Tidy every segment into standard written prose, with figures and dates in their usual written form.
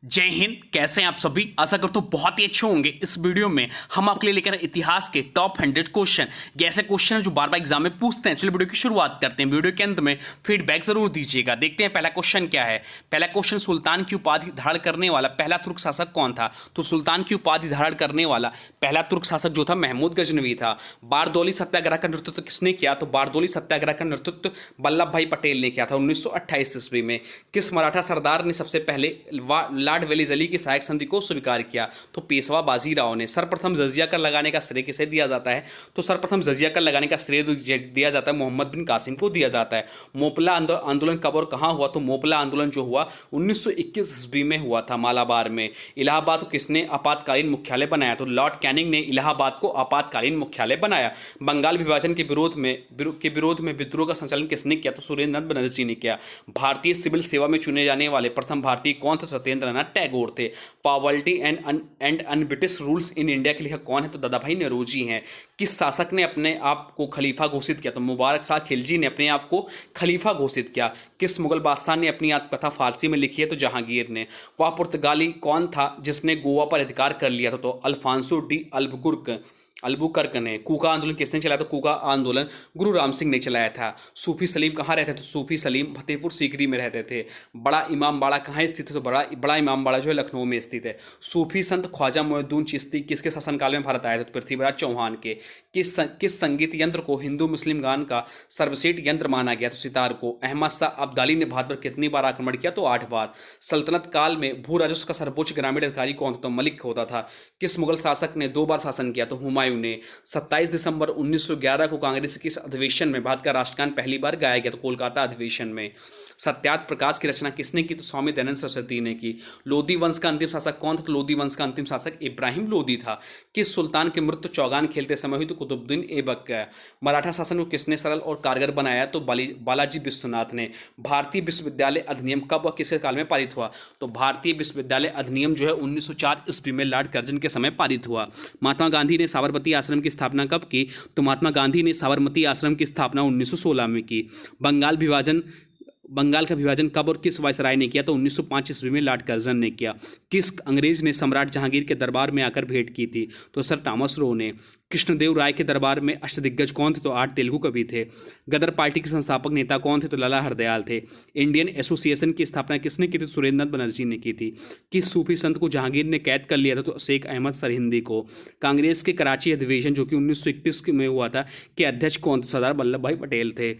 जय हिंद। कैसे हैं आप सभी? आशा करता हूँ बहुत ही अच्छे होंगे। इस वीडियो में हम आपके लिए लेकर आए इतिहास के टॉप 100 क्वेश्चन। ये ऐसे क्वेश्चन है जो बार बार एग्जाम में पूछते हैं। चलिए वीडियो की शुरुआत करते हैं। वीडियो के अंत में फीडबैक जरूर दीजिएगा। देखते हैं पहला क्वेश्चन क्या है। पहला क्वेश्चन, सुल्तान की उपाधि धारण करने वाला पहला तुर्क शासक कौन था? तो सुल्तान की उपाधि धारण करने वाला पहला तुर्क शासक जो था महमूद गजनवी था। बारदौली सत्याग्रह का नेतृत्व किसने किया? तो बारदौली सत्याग्रह का नेतृत्व वल्लभ भाई पटेल ने किया था 1928 ईस्वी में। किस मराठा सरदार ने सबसे पहले लॉर्ड वेलिजली की सहायक संधि को स्वीकार किया? तो पेशवा बाजीराव ने। सर्वप्रथम जजिया कर लगाने का श्रेय किसे दिया जाता है? तो सर्वप्रथम जजिया कर लगाने का श्रेय दिया जाता है मोहम्मद बिन कासिम को दिया जाता है। मोपला आंदोलन कब और कहां हुआ? तो मोपला आंदोलन जो हुआ 1921 ईस्वी में हुआ था मालाबार में। इलाहाबाद को किसने आपातकालीन मुख्यालय बनाया? तो लॉर्ड कैनिंग ने इलाहाबाद को आपातकालीन मुख्यालय बनाया। बंगाल विभाजन के विरोध में विद्रोह का संचालन किसने किया? तो सुरेंद्र नाथ बनर्जी ने किया। भारतीय सिविल सेवा में चुने जाने वाले प्रथम भारतीय कौन थे? सत्येंद्र नाथ टैगोर थे। Poverty and un-British rules in India के लेखक कौन है? तो दादाभाई नौरोजी हैं। किस शासक ने अपने आप को खलीफा घोषित किया? तो मुबारक शाह खिलजी ने अपने आप को खलीफा घोषित किया। किस मुगल बादशाह ने अपनी आत्मकथा फारसी में लिखी है? तो जहांगीर ने। वह पुर्तगाली कौन था जिसने गोवा पर अधिकार कर लिया था? तो अल्फांसो डी अल्बुकर्क ने। कूका आंदोलन किसने चलाया? तो कूका आंदोलन गुरु राम सिंह ने चलाया था। सूफी सलीम कहाँ रहते थे? तो सूफी सलीम फतेहपुर सीकरी में रहते थे। बड़ा इमाम बाड़ा कहाँ स्थित है? तो बड़ा इमाम बाड़ा जो है लखनऊ में स्थित है। सूफी संत ख्वाजा मोइनुद्दीन चिश्ती किसके शासनकाल में भारत आए थे? तो पृथ्वीराज चौहान के। किस संगीत यंत्र को हिंदू मुस्लिम गान का सर्वश्रेष्ठ यंत्र माना गया? तो सितार को। अहमद शाह अब्दाली ने भारत पर कितनी बार आक्रमण किया? तो 8 बार। सल्तनत काल में भू राजस्व का सर्वोच्च ग्रामीण अधिकारी कौन था? तो मलिक होता था। किस मुगल शासक ने 2 बार शासन किया? तो हुमायूं ने। 27 दिसंबर 1911 को कांग्रेस के किस अधिवेशन में भारत का राष्ट्रगान पहली बार गाया गया? तो कोलकाता अधिवेशन में। सत्याग्रह प्रकाश की रचना किसने की? तो स्वामी दयानंद सरस्वती ने की। लोधी वंश का अंतिम शासक कौन था? तो लोधी वंश का अंतिम शासक इब्राहिम लोधी था। किस सुल्तान की मृत्यु चौगान खेलते समय हुई? तो कुतुबुद्दीन ऐबक का। मराठा शासन को किसने सरल और कारगर बनाया? तो बालाजी विश्वनाथ ने। भारतीय विश्वविद्यालय अधिनियम कब और किसके काल में पारित हुआ? तो भारतीय विश्वविद्यालय अधिनियम जो है 1904 ईस्वी में लॉर्ड कर्जन के समय पारित हुआ। महात्मा गांधी ने साबरमती आश्रम की स्थापना कब की? तो महात्मा गांधी ने साबरमती आश्रम की स्थापना 1916 में की। बंगाल का विभाजन कब और किस वायसराय ने किया? तो 1905 ईस्वी में लॉर्ड कर्जन ने किया। किस अंग्रेज ने सम्राट जहांगीर के दरबार में आकर भेंट की थी? तो सर थॉमस रो ने। कृष्णदेव राय के दरबार में अष्टदिग्गज कौन थे? तो 8 तेलुगु कवि थे। गदर पार्टी के संस्थापक नेता कौन थे? तो लाला हरदयाल थे। इंडियन एसोसिएशन की स्थापना किसने की थी? तो सुरेंद्र नाथ बनर्जी ने की थी। किस सूफी संत को जहांगीर ने कैद कर लिया था? तो शेख अहमद सरहिंदी को। कांग्रेस के कराची अधिवेशन जो कि 1921 में हुआ था के अध्यक्ष कौन थे? सरदार वल्लभ भाई पटेल थे।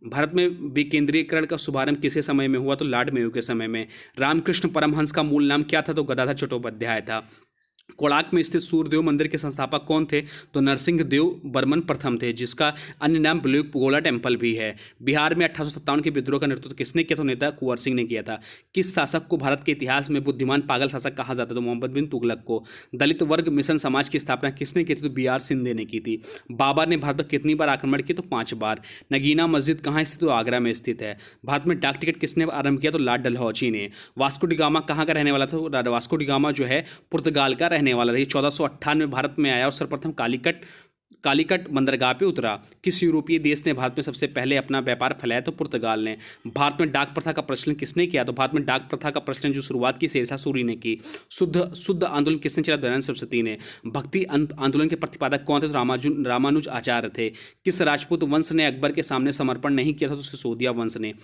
भारत में विकेंद्रीकरण का शुभारंभ किसके समय में हुआ? तो लॉर्ड मेयो के समय में। रामकृष्ण परमहंस का मूल नाम क्या था? तो गदाधर चट्टोपाध्याय था। कोणार्क में स्थित सूर्यदेव मंदिर के संस्थापक कौन थे? तो नरसिंह देव बर्मन प्रथम थे, जिसका अन्य नाम ब्लू गोला टेम्पल भी है। बिहार में 1857 के विद्रोह का नेतृत्व किसने किया? तो नेता कुंवर सिंह ने किया था। किस शासक को भारत के इतिहास में बुद्धिमान पागल शासक कहा जाता है? तो मोहम्मद बिन तुगलक को। दलित वर्ग मिशन समाज की स्थापना किसने की थी? तो BR सिंधे ने की थी। बाबर ने भारत पर कितनी बार आक्रमण किया? तो 5 बार। नगीना मस्जिद कहाँ स्थित? तो आगरा में स्थित है। भारत में डाक टिकट किसने आरंभ किया? तो लॉर्ड डलहौजी ने। वास्को डिगामा कहाँ का रहने वाला था? वास्को डिगामा जो है पुर्तगाल का रहने वाला था। ये 1458 में भारत में आया और सर्वप्रथम कालीकट बंदरगाह पे उतरा। किस यूरोपीय देश ने भारत में सबसे पहले अपना व्यापार फैलाया? तो पुर्तगाल ने। भारत में डाक प्रथा का प्रचलन किसने किया? तो भारत में डाक प्रथा का प्रचलन जो शुरुआत की शेरशाह सूरी ने की। शुद्ध आंदोलन किसने चला? दयानंद सरस्वती ने। भक्ति आंदोलन के प्रतिपादक कौन थे? तो रामानुज आचार्य थे। किस राजपूत वंश ने अकबर के सामने समर्पण नहीं किया था? तो सिसोदिया वंश ने।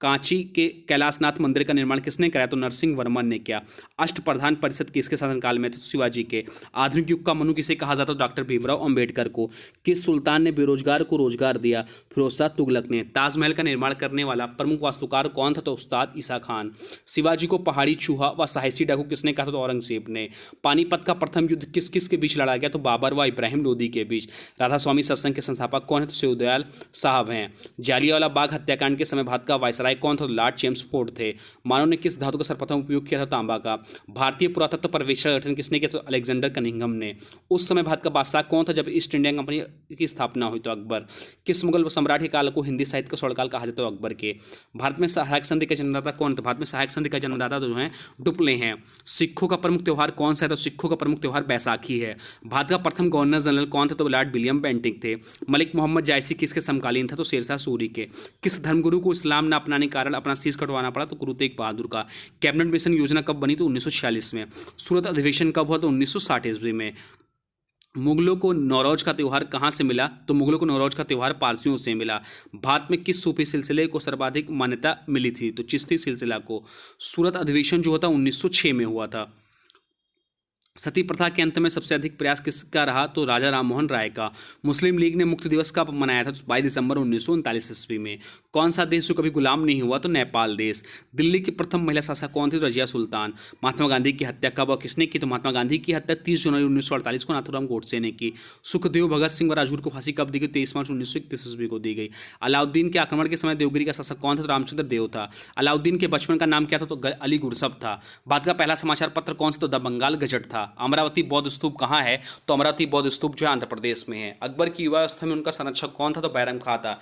कांची के कैलाशनाथ मंदिर का निर्माण किसने कराया? तो नरसिंह वर्मन ने किया। अष्टप्रधान परिषद किसके शासनकाल में? तो शिवाजी के। आधुनिक युग का मनु किसे कहा जाता? तो डॉक्टर भीमराव अंबेडकर को। किस सुल्तान ने बेरोजगार को रोजगार दिया? फिरोज शाह तुगलक ने। ताजमहल का निर्माण करने वाला प्रमुख वास्तुकार कौन था? तो उस्ताद ईसा खान। शिवाजी को पहाड़ी चूहा व साहसी डाकू किसने कहा था? तो औरंगजेब ने। पानीपत का प्रथम युद्ध किस किस के बीच लड़ा गया? तो बाबर व इब्राहिम लोदी के बीच। राधा स्वामी सत्संग के संस्थापक कौन है? तो शिवदयाल साहब हैं। जालियांवाला बाग हत्याकांड के समय भारत का वायसराय कौन था? लॉर्ड चेम्सफोर्ड थे। मानव ने किस धातु का सर्वप्रथम उपयोग किया था? तांबा का। भारतीय पुरातत्व सर्वेक्षण का गठन किसने किया? तो अलेक्जेंडर कनिंघम ने। उस समय भारत का बादशाह कौन था जब ईस्ट इंडिया कंपनी की स्थापना हुई? तो अकबर। किस मुगल सम्राट के काल को हिंदी साहित्य का स्वर्णकाल कहा जाता है? तो अकबर के। भारत में सहायक संधि का जन्मदाता कौन था? भारत में सहायक संधि का जन्मदाता जो है डुप्ले हैं। सिखों का प्रमुख त्यौहार कौन सा है? तो सिखों का प्रमुख त्यौहार बैसाखी है। भारत का प्रथम गवर्नर जनरल कौन था? तो लॉर्ड विलियम बेंटिंक थे। मलिक मोहम्मद जायसी किसके समकालीन था? तो शेरशाह सूरी के। किस धर्मगुरु को इस्लाम न अपनाने बनाने के कारण अपना शीश कटवाना पड़ा तो गुरु तेग बहादुर का। कैबिनेट मिशन योजना कब बनी तो 1946 में। सूरत अधिवेशन कब हुआ तो 1960 ईस्वी में। मुगलों को नौरोज का त्यौहार कहाँ से मिला तो मुगलों को नौरोज का त्यौहार पारसियों से मिला। भारत में किस सूफी सिलसिले को सर्वाधिक मान्यता मिली थी तो चिश्ती सिलसिला को। सूरत अधिवेशन जो होता 1906 में हुआ था। सती प्रथा के अंत में सबसे अधिक प्रयास किसका रहा तो राजा राममोहन राय का। मुस्लिम लीग ने मुक्ति दिवस कब मनाया था तो 22 दिसंबर 1939 ईस्वी में। कौन सा देश जो कभी गुलाम नहीं हुआ तो नेपाल देश। दिल्ली की प्रथम महिला शासक कौन थी तो रजिया सुल्तान। महात्मा गांधी की हत्या कब और किसने की तो महात्मा गांधी की हत्या 30 जनवरी 1948 को नाथूराम गोडसे ने की। सुखदेव भगत सिंह व राजगुरु को फांसी कब दी गई 23 मार्च 1931 ईस्वी को दी गई। अलाउद्दीन के आक्रमण के समय देवगिरी का शासक कौन था तो रामचंद्र देव था। अलाउद्दीन के बचपन का नाम क्या था तो अली गुरसब था। भारत का पहला समाचार पत्र कौन सा तो द बंगाल गजट था। अमरावती बौद्ध स्तूप कहाँ है तो अमरावती बौद्ध स्तूप जो है आंध्र प्रदेश में है। अकबर की युवावस्था में उनका संरक्षक कौन था तो बैरम खां था।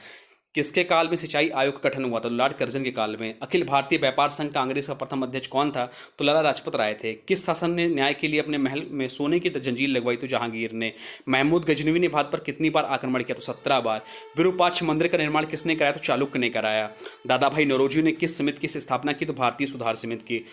किसके काल में सिंचाई आयोग का गठन हुआ था लॉर्ड कर्जन के काल में। अखिल भारतीय व्यापार संघ कांग्रेस का प्रथम अध्यक्ष कौन था तो लाला लाजपत राय थे। किस शासन ने न्याय के लिए अपने महल में सोने की जंजीर लगवाई तो जहांगीर ने। महमूद गजनवी ने भारत पर कितनी बार आक्रमण किया तो 17 बार। विरूपाक्ष मंदिर का निर्माण किसने कराया तो चालुक्य ने कराया। दादा भाई नौरोजी ने किस समिति की स्थापना की तो भारतीय सुधार समिति की।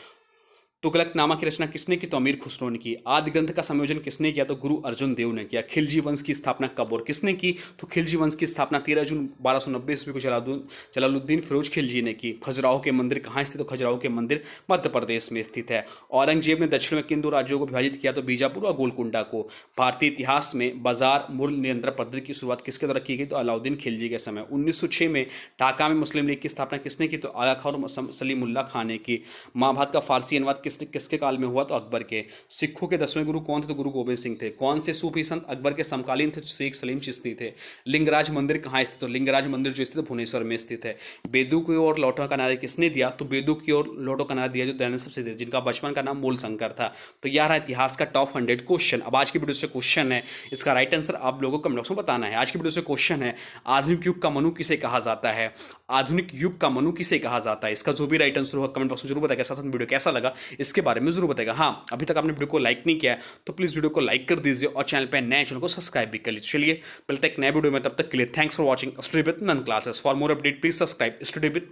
तुगलकनामा की रचना किसने की तो अमीर खुसरो ने की। आदि ग्रंथ का संयोजन किसने किया तो गुरु अर्जुन देव ने किया। खिलजी वंश की स्थापना कब और किसने की तो खिलजी वंश की स्थापना 13 जून 1290 ईस्वी को जलालुद्दीन फिरोज खिलजी ने की। खजुराहो के मंदिर कहाँ स्थित तो खजुराहो के मंदिर मध्य प्रदेश में स्थित है। औरंगजेब ने दक्षिण में किन दो राज्यों को विभाजित किया तो बीजापुर और गोलकुंडा को। भारतीय इतिहास में बाजार मूल्य नियंत्रण पद्धति की शुरुआत किसके द्वारा की गई तो अलाउद्दीन खिलजी के समय। 1906 में ढाका में मुस्लिम लीग की स्थापना किसने की तो आगा खां और सलीमुल्लाह खां ने की। महाभारत का फारसी अनुवाद किसके काल में हुआ तो अकबर के। सिखों के 10वें गुरु कौन थे तो गुरु गोबिंद सिंह थे। कौन से सूफी संत अकबर के समकालीन थे शेख सलीम चिश्ती थे। लिंगराज मंदिर कहाँ स्थित तो लिंगराज मंदिर जो स्थित भुवनेश्वर में स्थित है। बेदू की ओर लौटो का नारा किसने दिया तो बेदू की ओर लौटो का नारा दिया जो दयानंद सबसे थे जिनका बचपन का नाम मूल शंकर था। तो यह रहा इतिहास का टॉप 100 क्वेश्चन। अब आज की वीडियो से क्वेश्चन है इसका राइट आंसर आप लोगों को कमेंट बॉक्स में बताना है। आज की वीडियो से क्वेश्चन है आधुनिक युग का मनु किसे कहा जाता है। आधुनिक युग का मनु किसे कहा जाता है इसका जो भी राइट आंसर होगा कमेंट बॉक्स में जरूर बताएगा। साथ वीडियो कैसा लगा इसके बारे में जरूर बताएगा। हाँ अभी तक आपने वीडियो को लाइक नहीं किया है तो प्लीज वीडियो को लाइक कर दीजिए और चैनल पे नए चैनल को सब्सक्राइब भी कर लीजिए। चलिए मिलते हैं एक नए वीडियो में तब तक के लिए thanks for watching study with nun classes. For more update please subscribe study with